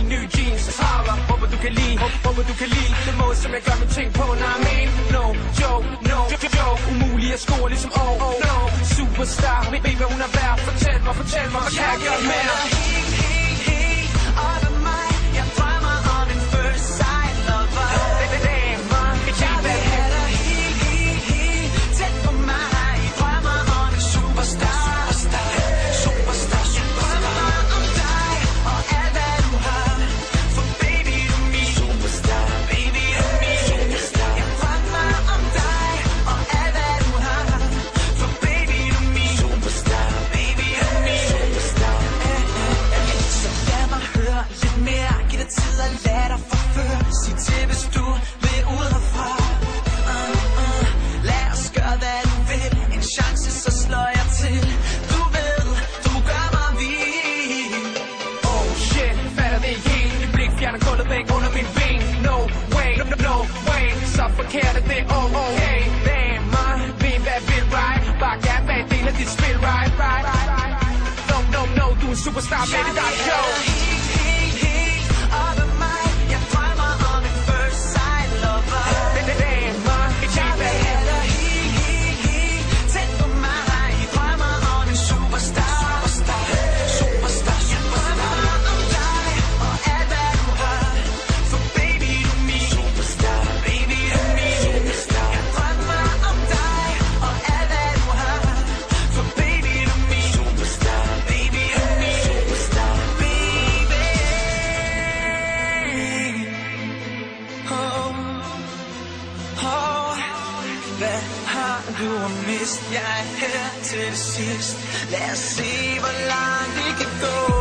Ny jeans, Harlem, håber du kan lide, håber du kan lide den måde, som jeg gør mine ting på, når jeg mener no joke, no joke, umulig at score ligesom no superstar, baby hun er værd, fortæl mig, hvad kan jeg gøre mere? Helt op af mig, jeg drømmer om en first sight lover. Jeg vil have dig helt tæt på mig, jeg drømmer om en superstar. Forkert, det er okay. Damn, man, ved hvad vil right. Bare gerne være en del af dit spil, right. No, du er en superstar, baby, der er show. Helt op af mig, jeg drømmer om en first sight lover. Damn, man, jeg vil have dig helt tæt på mig. Jeg drømmer om en superstar. Jeg drømmer om dig og alt hvad du har. For baby, du er min superstar, baby. Hvad har du at miste? Jeg er her til sidst. Lad os se, hvor langt vi kan gå.